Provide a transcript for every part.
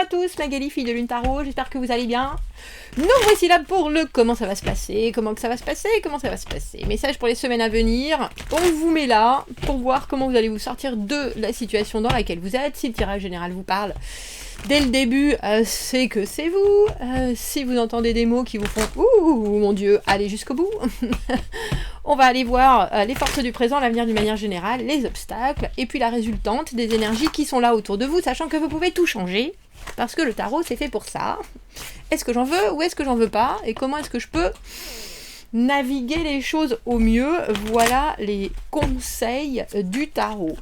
à tous, Magali, fille de Lune Tarot, j'espère que vous allez bien. Nous voici là pour le comment ça va se passer, comment ça va se passer. Message pour les semaines à venir. On vous met là pour voir comment vous allez vous sortir de la situation dans laquelle vous êtes. Si le tirage général vous parle dès le début, c'est que c'est vous. Si vous entendez des mots qui vous font « Ouh, mon Dieu, allez jusqu'au bout !» On va aller voir les forces du présent, l'avenir d'une manière générale, les obstacles, et puis la résultante des énergies qui sont là autour de vous, sachant que vous pouvez tout changer, parce que le tarot, c'est fait pour ça. Est-ce que j'en veux ou est-ce que j'en veux pas? Et comment est-ce que je peux naviguer les choses au mieux? Voilà les conseils du tarot.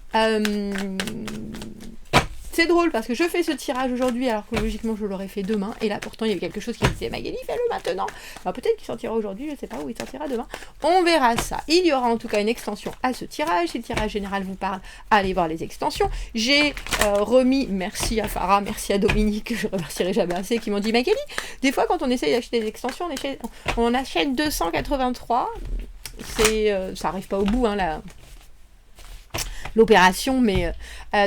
C'est drôle parce que je fais ce tirage aujourd'hui alors que logiquement je l'aurais fait demain, et là pourtant il y avait quelque chose qui me disait Magali, fais-le maintenant. Alors peut-être qu'il sortira aujourd'hui, je ne sais pas, où il sortira demain. On verra ça. Il y aura en tout cas une extension à ce tirage. Si le tirage général vous parle, allez voir les extensions. J'ai remis, merci à Farah, merci à Dominique, que je remercierai jamais assez, qui m'ont dit Magali, des fois quand on essaye d'acheter des extensions, on en achète 283. Ça arrive pas au bout, hein, là. L'opération, mais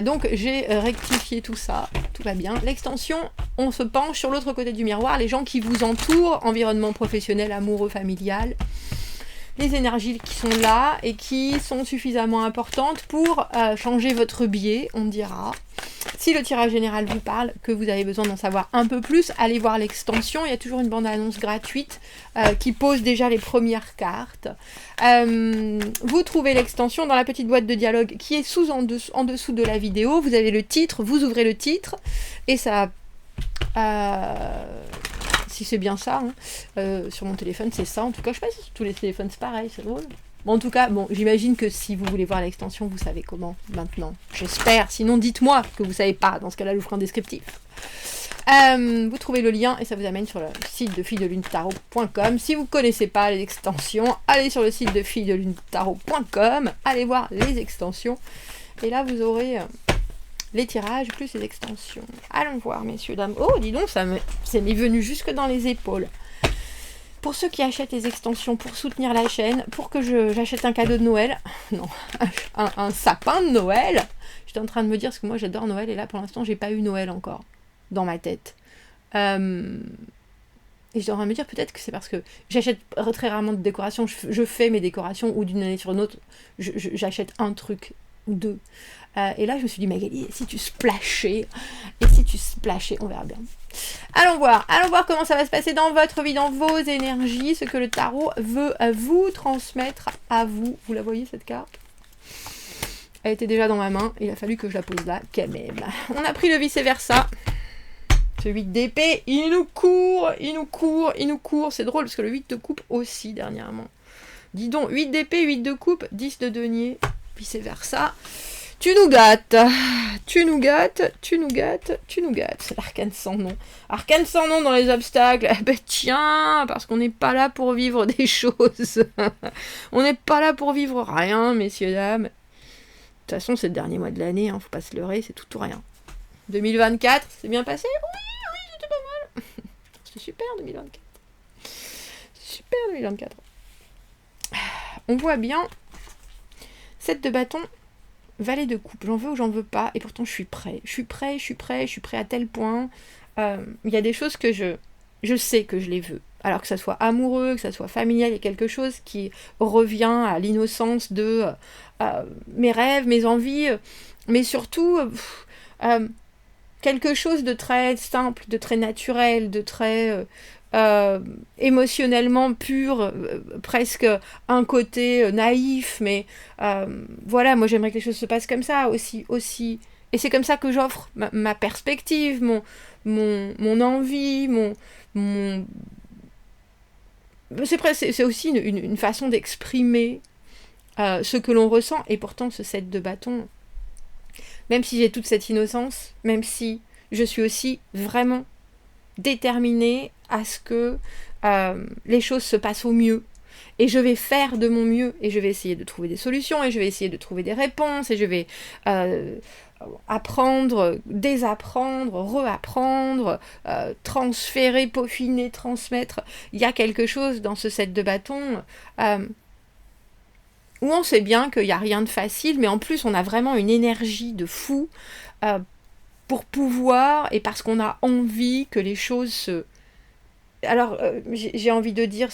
donc j'ai rectifié tout ça, tout va bien. L'extension, on se penche sur l'autre côté du miroir, les gens qui vous entourent, environnement professionnel, amoureux, familial, les énergies qui sont là et qui sont suffisamment importantes pour changer votre biais, on dira. Si le tirage général vous parle, que vous avez besoin d'en savoir un peu plus, allez voir l'extension. Il y a toujours une bande-annonce gratuite qui pose déjà les premières cartes. Vous trouvez l'extension dans la petite boîte de dialogue qui est en dessous de la vidéo. Vous avez le titre, vous ouvrez le titre et ça... si c'est bien ça, hein, sur mon téléphone c'est ça. En tout cas, je sais pas si sur tous les téléphones c'est pareil, c'est drôle. Bon, en tout cas, j'imagine que si vous voulez voir l'extension, vous savez comment maintenant. J'espère. Sinon, dites-moi que vous savez pas. Dans ce cas-là, je vous ferai un descriptif. Vous trouvez le lien et ça vous amène sur le site de filledelunetarot.com. Si vous ne connaissez pas les extensions, allez sur le site de filledelunetarot.com. Allez voir les extensions. Et là, vous aurez les tirages plus les extensions. Allons voir, messieurs, dames. Oh, dis donc, ça m'est venu jusque dans les épaules. Pour ceux qui achètent les extensions pour soutenir la chaîne, pour que j'achète un cadeau de Noël, non, un sapin de Noël, j'étais en train de me dire, parce que moi j'adore Noël, et là pour l'instant j'ai pas eu Noël encore, dans ma tête. Et j'étais en train de me dire, peut-être que c'est parce que j'achète très rarement de décorations, je fais mes décorations, ou d'une année sur une autre, j'achète un truc ou deux. Et là je me suis dit, Magali, si tu splashais, on verra bien. Allons voir comment ça va se passer dans votre vie, dans vos énergies, ce que le tarot veut vous transmettre à vous. Vous la voyez cette carte? Elle était déjà dans ma main, il a fallu que je la pose là quand même. On a pris le vice-versa. Ce 8 d'épée, il nous court. C'est drôle parce que le 8 de coupe aussi dernièrement. Dis donc, 8 d'épée, 8 de coupe, 10 de denier, vice-versa. Tu nous gâtes. C'est l'arcane sans nom. Arcane sans nom dans les obstacles. Eh ben tiens, parce qu'on n'est pas là pour vivre des choses. On n'est pas là pour vivre rien, messieurs, dames. De toute façon, c'est le dernier mois de l'année, faut pas se leurrer, c'est tout ou rien. 2024, c'est bien passé? Oui, c'était pas mal. C'est super 2024. Super 2024. On voit bien 7 de bâton. Valet de coupe, j'en veux ou j'en veux pas, et pourtant je suis prêt à tel point. Il y a des choses que je sais que je les veux. Alors que ça soit amoureux, que ça soit familial, il y a quelque chose qui revient à l'innocence de mes rêves, mes envies, mais surtout quelque chose de très simple, de très naturel, de très émotionnellement pur, presque un côté naïf, mais voilà, moi j'aimerais que les choses se passent comme ça aussi. Et c'est comme ça que j'offre ma perspective, mon envie, c'est aussi une façon d'exprimer ce que l'on ressent. Et pourtant ce 7 de bâton, même si j'ai toute cette innocence, même si je suis aussi vraiment déterminée à ce que les choses se passent au mieux, et je vais faire de mon mieux, et je vais essayer de trouver des solutions, et je vais essayer de trouver des réponses, et je vais apprendre, désapprendre, reapprendre, transférer, peaufiner, transmettre. Il y a quelque chose dans ce 7 de bâton où on sait bien qu'il n'y a rien de facile, mais en plus on a vraiment une énergie de fou pour pouvoir, et parce qu'on a envie que les choses se... Alors, j'ai envie de dire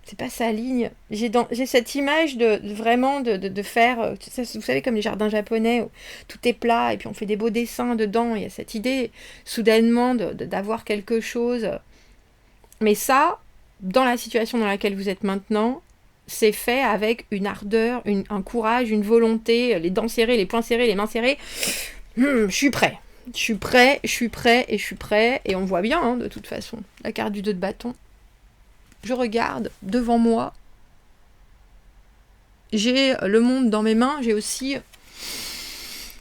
c'est pas sa ligne. J'ai cette image vraiment de faire, vous savez, comme les jardins japonais, où tout est plat et puis on fait des beaux dessins dedans. Il y a cette idée, soudainement, d'avoir quelque chose. Mais ça, dans la situation dans laquelle vous êtes maintenant, c'est fait avec une ardeur, un courage, une volonté, les dents serrées, les poings serrés, les mains serrées. Je suis prêt. Je suis prêt, et je suis prêt. Et on voit bien, hein, de toute façon, la carte du 2 de bâton. Je regarde devant moi. J'ai le monde dans mes mains. J'ai aussi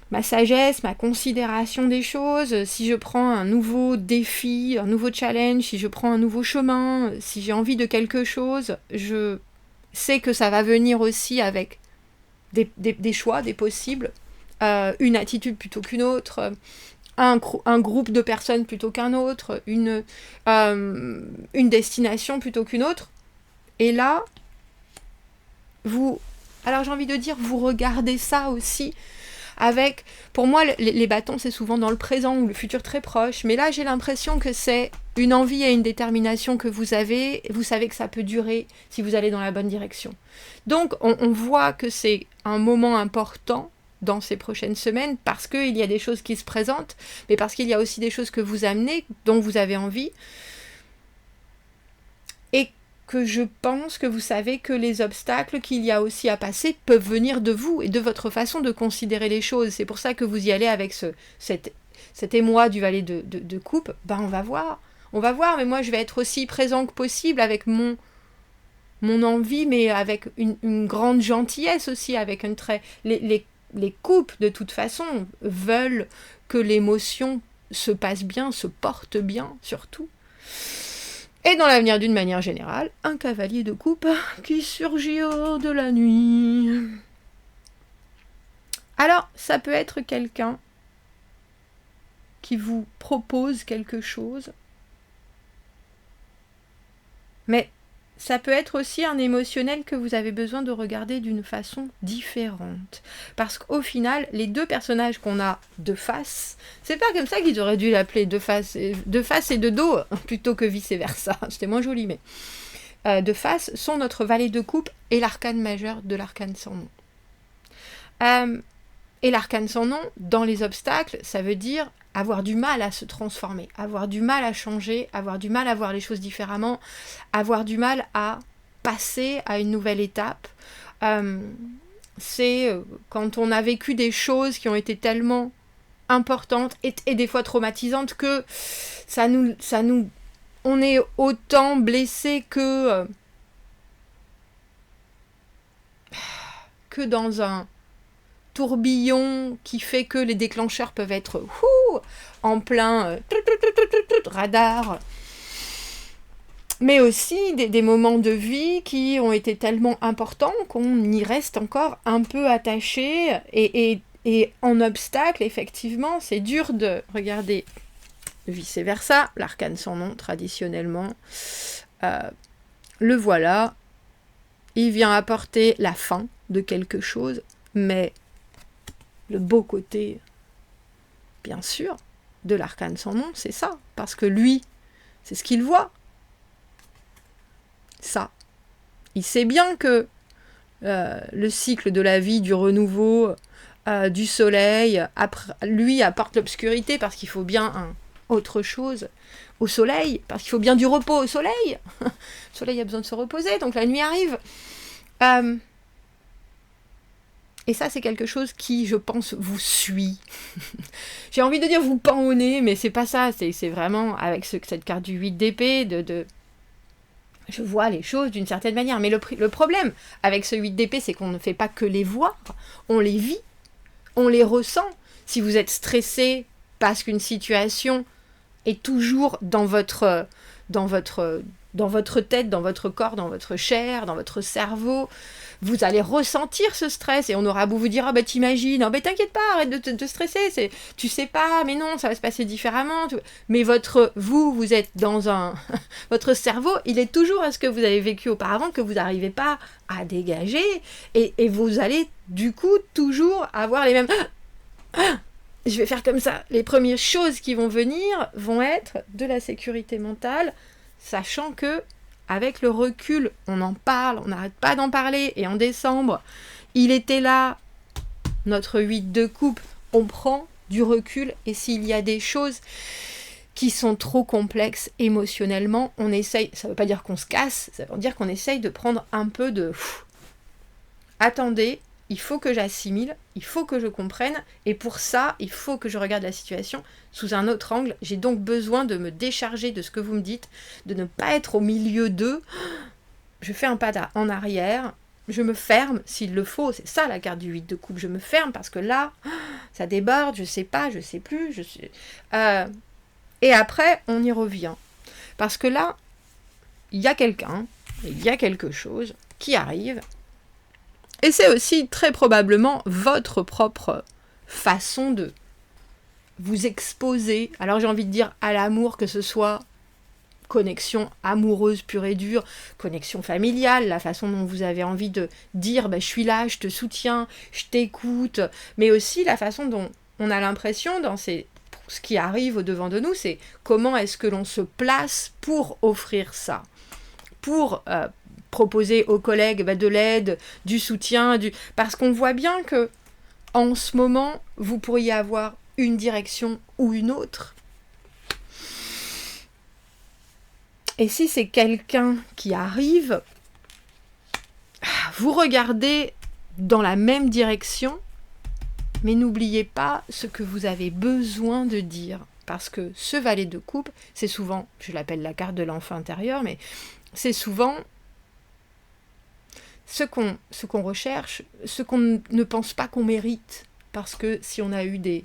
ma sagesse, ma considération des choses. Si je prends un nouveau défi, un nouveau challenge, si je prends un nouveau chemin, si j'ai envie de quelque chose, je sais que ça va venir aussi avec des choix, des possibles, une attitude plutôt qu'une autre, un groupe de personnes plutôt qu'un autre, une destination plutôt qu'une autre. Et là, alors j'ai envie de dire, vous regardez ça aussi avec, pour moi, les bâtons, c'est souvent dans le présent ou le futur très proche, mais là, j'ai l'impression que c'est une envie et une détermination que vous avez, vous savez que ça peut durer si vous allez dans la bonne direction. Donc, on voit que c'est un moment important dans ces prochaines semaines, parce qu'il y a des choses qui se présentent, mais parce qu'il y a aussi des choses que vous amenez, dont vous avez envie, et que je pense que vous savez que les obstacles qu'il y a aussi à passer peuvent venir de vous et de votre façon de considérer les choses. C'est pour ça que vous y allez avec cet émoi du valet de coupe. On va voir, mais moi je vais être aussi présent que possible avec mon envie, mais avec une grande gentillesse aussi, avec un trait. Les coupes, de toute façon, veulent que l'émotion se passe bien, se porte bien, surtout. Et dans l'avenir, d'une manière générale, un cavalier de coupe qui surgit hors de la nuit. Alors, ça peut être quelqu'un qui vous propose quelque chose, mais ça peut être aussi un émotionnel que vous avez besoin de regarder d'une façon différente. Parce qu'au final, les deux personnages qu'on a de face, c'est pas comme ça qu'ils auraient dû l'appeler de face et de dos, plutôt que vice-versa. C'était moins joli, mais de face sont notre valet de coupe et l'arcane majeur de l'arcane sans nom. Et l'arcane sans nom, dans les obstacles, ça veut dire avoir du mal à se transformer, avoir du mal à changer, avoir du mal à voir les choses différemment, avoir du mal à passer à une nouvelle étape. C'est quand on a vécu des choses qui ont été tellement importantes et des fois traumatisantes que on est autant blessé que dans un tourbillon qui fait que les déclencheurs peuvent être en plein radar, mais aussi des moments de vie qui ont été tellement importants qu'on y reste encore un peu attaché, et en obstacle, effectivement, c'est dur de regarder vice-versa, l'arcane sans nom, traditionnellement, le voilà, il vient apporter la fin de quelque chose, mais le beau côté, bien sûr, de l'arcane sans nom, c'est ça. Parce que lui, c'est ce qu'il voit. Ça. Il sait bien que le cycle de la vie, du renouveau, du soleil, lui apporte l'obscurité parce qu'il faut bien autre chose au soleil, parce qu'il faut bien du repos au soleil. Le soleil a besoin de se reposer, donc la nuit arrive. Et ça, c'est quelque chose qui, je pense, vous suit. J'ai envie de dire vous pend au nez, mais c'est pas ça. C'est vraiment, avec cette carte du 8 d'épée, je vois les choses d'une certaine manière. Mais le problème avec ce 8 d'épée, c'est qu'on ne fait pas que les voir, on les vit, on les ressent. Si vous êtes stressé parce qu'une situation est toujours dans votre tête, dans votre corps, dans votre chair, dans votre cerveau, vous allez ressentir ce stress, et on aura beau vous dire « Ah t'imagines, t'inquiète pas, arrête de te stresser, tu sais pas, mais non, ça va se passer différemment. » Mais vous êtes dans votre cerveau, il est toujours à ce que vous avez vécu auparavant, que vous n'arrivez pas à dégager, et vous allez du coup toujours avoir les mêmes je vais faire comme ça. Les premières choses qui vont venir vont être de la sécurité mentale, sachant que avec le recul, on en parle, on n'arrête pas d'en parler. Et en décembre, il était là, notre 8 de coupe, on prend du recul. Et s'il y a des choses qui sont trop complexes émotionnellement, on essaye, ça ne veut pas dire qu'on se casse, ça veut dire qu'on essaye de prendre un peu de... Attendez, il faut que j'assimile, il faut que je comprenne, et pour ça, il faut que je regarde la situation sous un autre angle. J'ai donc besoin de me décharger de ce que vous me dites, de ne pas être au milieu d'eux. Je fais un pas en arrière, je me ferme s'il le faut, c'est ça la carte du 8 de coupe, je me ferme parce que là, ça déborde, je sais pas, je sais plus, et après, on y revient. Parce que là, il y a quelqu'un, il y a quelque chose qui arrive, et c'est aussi très probablement votre propre façon de vous exposer, alors j'ai envie de dire à l'amour, que ce soit connexion amoureuse pure et dure, connexion familiale, la façon dont vous avez envie de dire je suis là, je te soutiens, je t'écoute, mais aussi la façon dont on a l'impression dans ce qui arrive au devant de nous, c'est comment est-ce que l'on se place pour offrir ça, pour proposer aux collègues de l'aide, du soutien, parce qu'on voit bien que en ce moment, vous pourriez avoir une direction ou une autre. Et si c'est quelqu'un qui arrive, vous regardez dans la même direction, mais n'oubliez pas ce que vous avez besoin de dire. Parce que ce valet de coupe, c'est souvent, je l'appelle la carte de l'enfant intérieur, mais c'est souvent ce qu'on recherche, ce qu'on ne pense pas qu'on mérite. Parce que si on a eu des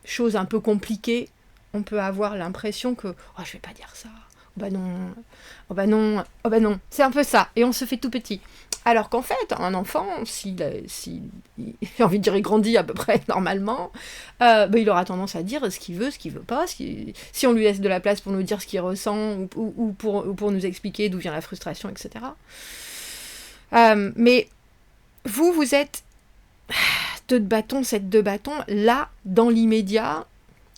choses un peu compliquées, on peut avoir l'impression que « Oh, je vais pas dire ça ». Oh bah non, oh bah non, oh bah non, c'est un peu ça, et on se fait tout petit. Alors qu'en fait, un enfant, s'il j'ai envie de dire, il grandit à peu près normalement, il aura tendance à dire ce qu'il veut pas, si on lui laisse de la place pour nous dire ce qu'il ressent, ou pour nous expliquer d'où vient la frustration, etc. Mais vous êtes 2 bâtons, 2 bâtons, là, dans l'immédiat,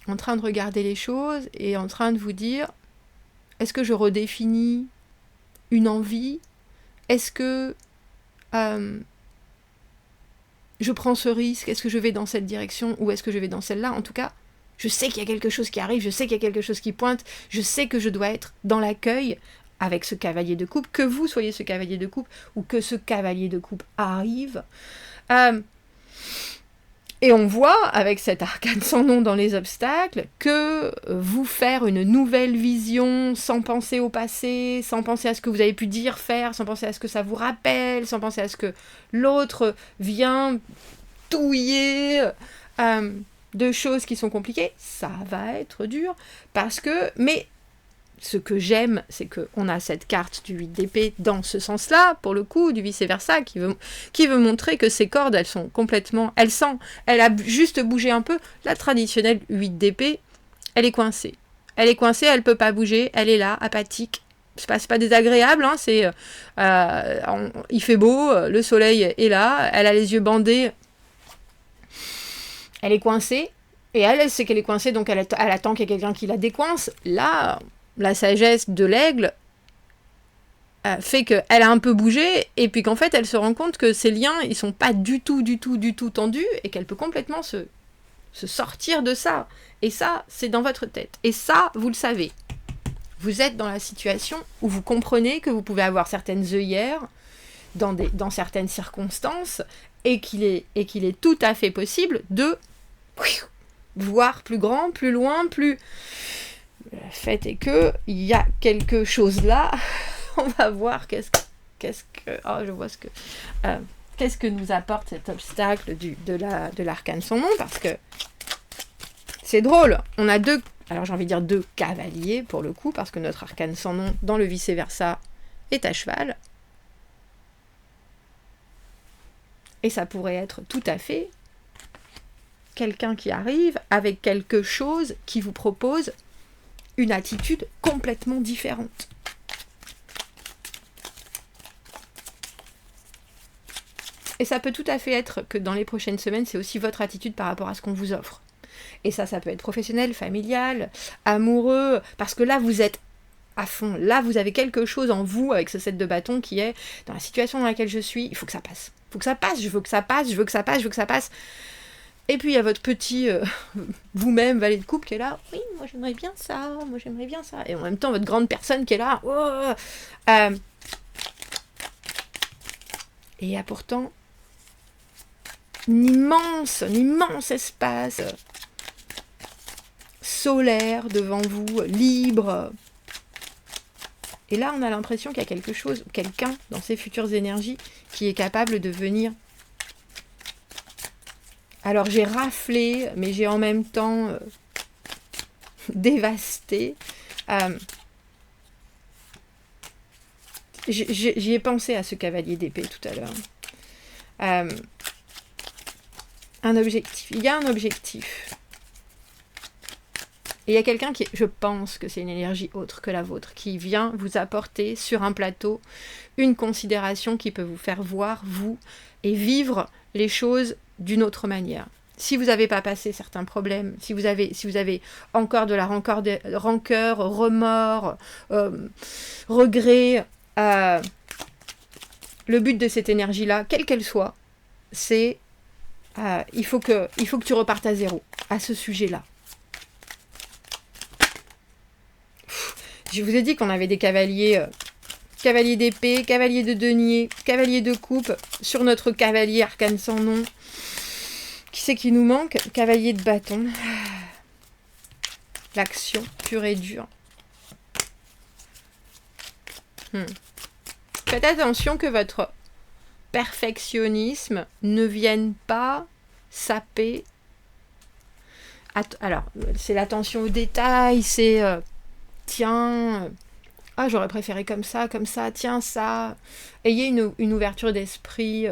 en train de regarder les choses, et en train de vous dire... Est-ce que je redéfinis une envie? Est-ce que je prends ce risque? Est-ce que je vais dans cette direction ou est-ce que je vais dans celle-là? En tout cas, je sais qu'il y a quelque chose qui arrive, je sais qu'il y a quelque chose qui pointe, je sais que je dois être dans l'accueil avec ce cavalier de coupe, que vous soyez ce cavalier de coupe ou que ce cavalier de coupe arrive. Et on voit, avec cet arcane sans nom dans les obstacles, que vous faire une nouvelle vision sans penser au passé, sans penser à ce que vous avez pu dire, faire, sans penser à ce que ça vous rappelle, sans penser à ce que l'autre vient touiller de choses qui sont compliquées, ça va être dur. Parce que... Mais ce que j'aime, c'est qu'on a cette carte du 8 d'épée dans ce sens-là, pour le coup, du vice-versa, qui veut montrer que ces cordes, elles sont complètement... Elle a juste bougé un peu. La traditionnelle 8 d'épée, elle est coincée. Elle est coincée, elle peut pas bouger, elle est là, apathique. C'est pas désagréable, hein, il fait beau, le soleil est là, elle a les yeux bandés, elle est coincée, et elle sait qu'elle est coincée, donc elle attend qu'il y ait quelqu'un qui la décoince. Là... La sagesse de l'aigle fait qu'elle a un peu bougé, et puis qu'en fait, elle se rend compte que ces liens, ils sont pas du tout tendus, et qu'elle peut complètement se sortir de ça. Et ça, c'est dans votre tête. Et ça, vous le savez. Vous êtes dans la situation où vous comprenez que vous pouvez avoir certaines œillères dans certaines circonstances, et qu'il est tout à fait possible de voir plus grand, plus loin, plus... Le fait est que il y a quelque chose là. On va voir qu'est-ce que nous apporte cet obstacle de l'arcane sans nom, parce que c'est drôle. On a 2, alors j'ai envie de dire 2 cavaliers pour le coup, parce que notre arcane sans nom dans le vice-versa est à cheval. Et ça pourrait être tout à fait quelqu'un qui arrive avec quelque chose qui vous propose une attitude complètement différente. Et ça peut tout à fait être que dans les prochaines semaines, c'est aussi votre attitude par rapport à ce qu'on vous offre. Et ça peut être professionnel, familial, amoureux, parce que là, vous êtes à fond. Là, vous avez quelque chose en vous avec ce 7 de bâton qui est dans la situation dans laquelle je suis, il faut que ça passe. Il faut que ça passe, je veux que ça passe, je veux que ça passe, je veux que ça passe. Et puis il y a votre petit vous-même, valet de coupe, qui est là, oui, moi j'aimerais bien ça, moi j'aimerais bien ça. Et en même temps, votre grande personne qui est là, oh, et il y a pourtant un immense espace solaire devant vous, libre. Et là, on a l'impression qu'il y a quelque chose, quelqu'un dans ces futures énergies qui est capable de venir. Alors j'ai raflé, mais j'ai en même temps dévasté. J'y ai pensé à ce cavalier d'épée tout à l'heure. Un objectif. Il y a un objectif. Et il y a quelqu'un qui, je pense que c'est une énergie autre que la vôtre, qui vient vous apporter sur un plateau une considération qui peut vous faire voir, vous, et vivre les choses d'une autre manière. Si vous n'avez pas passé certains problèmes, si vous avez encore de la rancœur, remords, regrets, le but de cette énergie-là, quelle qu'elle soit, c'est il faut que tu repartes à zéro à ce sujet-là. Je vous ai dit qu'on avait des cavaliers, cavalier d'épée, cavalier de denier, cavalier de coupe, sur notre cavalier arcane sans nom. Qui c'est qui nous manque? Cavalier de bâton. L'action pure et dure. Faites attention que votre perfectionnisme ne vienne pas saper. Alors, c'est l'attention aux détails, c'est... tiens, j'aurais préféré comme ça, tiens, ça. Ayez une ouverture d'esprit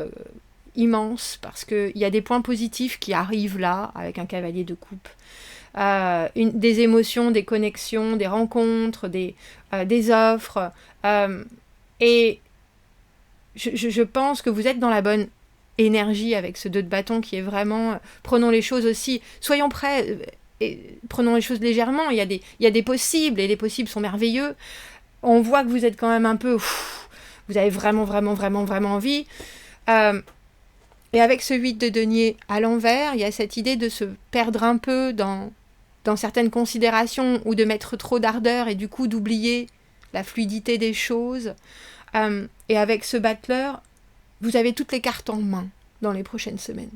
immense, parce qu'il y a des points positifs qui arrivent là, avec un cavalier de coupe. Des émotions, des connexions, des rencontres, des offres. Et je pense que vous êtes dans la bonne énergie avec ce 2 de bâton qui est vraiment... prenons les choses aussi, soyons prêts... Et prenons les choses légèrement, il y a des possibles, et les possibles sont merveilleux. On voit que vous êtes quand même un peu... vous avez vraiment envie. Et avec ce 8 de denier à l'envers, il y a cette idée de se perdre un peu dans certaines considérations, ou de mettre trop d'ardeur, et du coup d'oublier la fluidité des choses. Et avec ce battleur, vous avez toutes les cartes en main dans les prochaines semaines.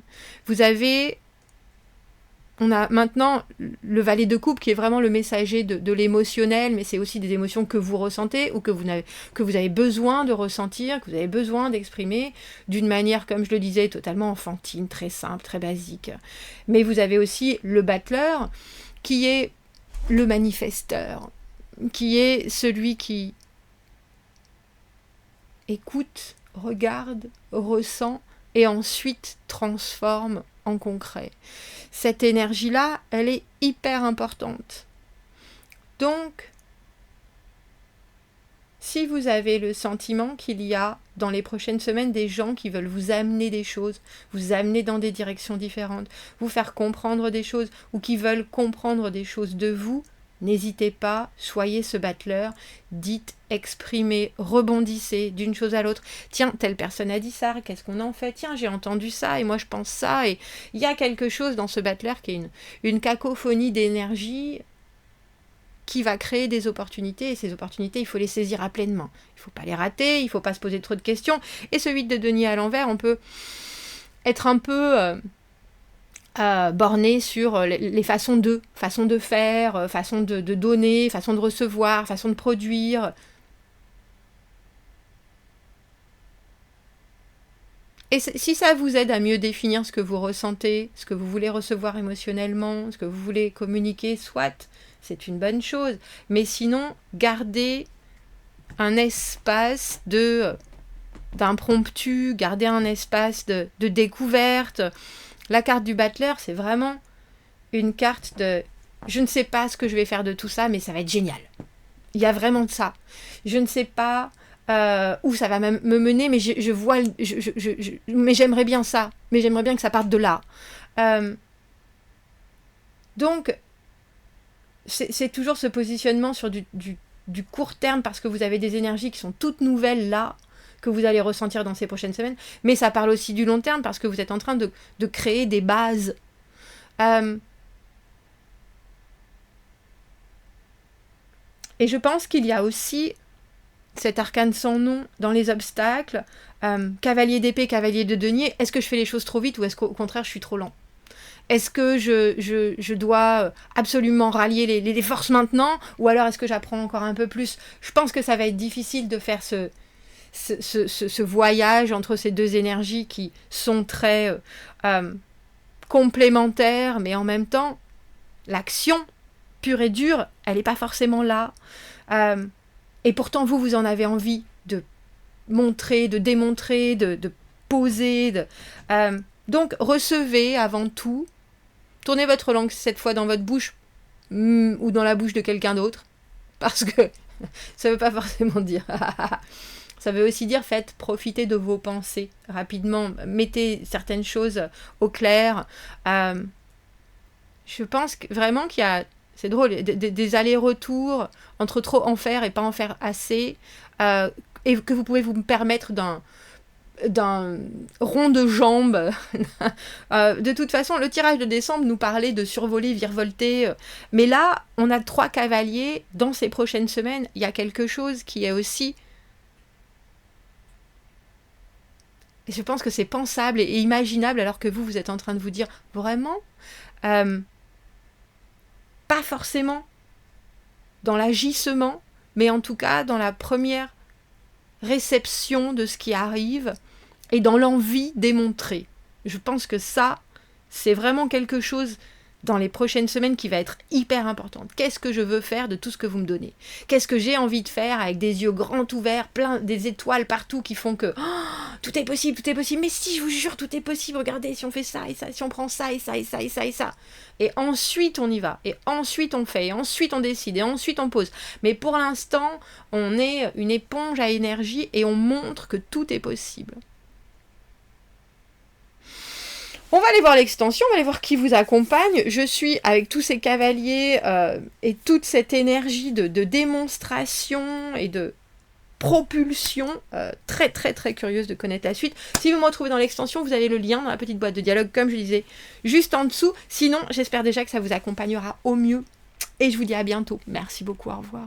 On a maintenant le valet de coupe qui est vraiment le messager de l'émotionnel, mais c'est aussi des émotions que vous ressentez ou que vous avez besoin de ressentir, que vous avez besoin d'exprimer d'une manière, comme je le disais, totalement enfantine, très simple, très basique. Mais vous avez aussi le battleur qui est le manifesteur, qui est celui qui écoute, regarde, ressent et ensuite transforme en concret. Cette énergie-là, elle est hyper importante. Donc, si vous avez le sentiment qu'il y a dans les prochaines semaines des gens qui veulent vous amener des choses, vous amener dans des directions différentes, vous faire comprendre des choses, ou qui veulent comprendre des choses de vous, n'hésitez pas, soyez ce battleur, dites, exprimez, rebondissez d'une chose à l'autre. Tiens, telle personne a dit ça, qu'est-ce qu'on en fait? Tiens, j'ai entendu ça, et moi je pense ça. Et il y a quelque chose dans ce battleur qui est une cacophonie d'énergie qui va créer des opportunités, et ces opportunités, il faut les saisir à pleine main. Il ne faut pas les rater, il ne faut pas se poser trop de questions. Et ce 8 de denier à l'envers, on peut être un peu... borné sur les façons de faire, façon de donner, façon de recevoir, façon de produire. Et si ça vous aide à mieux définir ce que vous ressentez, ce que vous voulez recevoir émotionnellement, ce que vous voulez communiquer, soit, c'est une bonne chose. Mais sinon, gardez un espace d'impromptu, gardez un espace de découverte. La carte du battleur, c'est vraiment une carte de « je ne sais pas ce que je vais faire de tout ça, mais ça va être génial ». Il y a vraiment de ça. Je ne sais pas où ça va me mener, mais je vois, mais j'aimerais bien ça, mais j'aimerais bien que ça parte de là. Donc, c'est toujours ce positionnement sur du court terme, parce que vous avez des énergies qui sont toutes nouvelles là, que vous allez ressentir dans ces prochaines semaines, mais ça parle aussi du long terme, parce que vous êtes en train de créer des bases. Et je pense qu'il y a aussi cet arcane sans nom dans les obstacles, cavalier d'épée, cavalier de denier. Est-ce que je fais les choses trop vite, ou est-ce qu'au contraire je suis trop lent? Est-ce que je dois absolument rallier les forces maintenant, ou alors est-ce que j'apprends encore un peu plus? Je pense que ça va être difficile de faire ce voyage entre ces deux énergies qui sont très complémentaires, mais en même temps, l'action pure et dure, elle n'est pas forcément là. Et pourtant, vous en avez envie de montrer, de démontrer, de poser. Donc, recevez avant tout. Tournez votre langue cette fois dans votre bouche ou dans la bouche de quelqu'un d'autre. Parce que ça ne veut pas forcément dire... Ça veut aussi dire faites profiter de vos pensées rapidement. Mettez certaines choses au clair. Je pense vraiment qu'il y a... C'est drôle, des allers-retours entre trop en faire et pas en faire assez. Et que vous pouvez vous permettre d'un rond de jambes. De toute façon, le tirage de décembre nous parlait de survoler, virevolter. Mais là, on a 3 cavaliers. Dans ces prochaines semaines, il y a quelque chose qui est aussi... Et je pense que c'est pensable et imaginable, alors que vous êtes en train de vous dire, vraiment pas forcément dans l'agissement, mais en tout cas dans la première réception de ce qui arrive et dans l'envie d'émontrer. Je pense que ça, c'est vraiment quelque chose dans les prochaines semaines qui va être hyper importante. Qu'est-ce que je veux faire de tout ce que vous me donnez? Qu'est-ce que j'ai envie de faire avec des yeux grands ouverts, plein des étoiles partout qui font que tout est possible, tout est possible. Mais si, je vous jure, tout est possible. Regardez, si on fait ça et ça, si on prend ça et ça et ça et ça et ça. Et ensuite, on y va. Et ensuite, on fait. Et ensuite, on décide. Et ensuite, on pose. Mais pour l'instant, on est une éponge à énergie et on montre que tout est possible. On va aller voir l'extension, on va aller voir qui vous accompagne. Je suis avec tous ces cavaliers et toute cette énergie de démonstration et de propulsion. Très très très curieuse de connaître la suite. Si vous me retrouvez dans l'extension, vous avez le lien dans la petite boîte de dialogue, comme je disais, juste en dessous. Sinon, j'espère déjà que ça vous accompagnera au mieux. Et je vous dis à bientôt. Merci beaucoup, au revoir.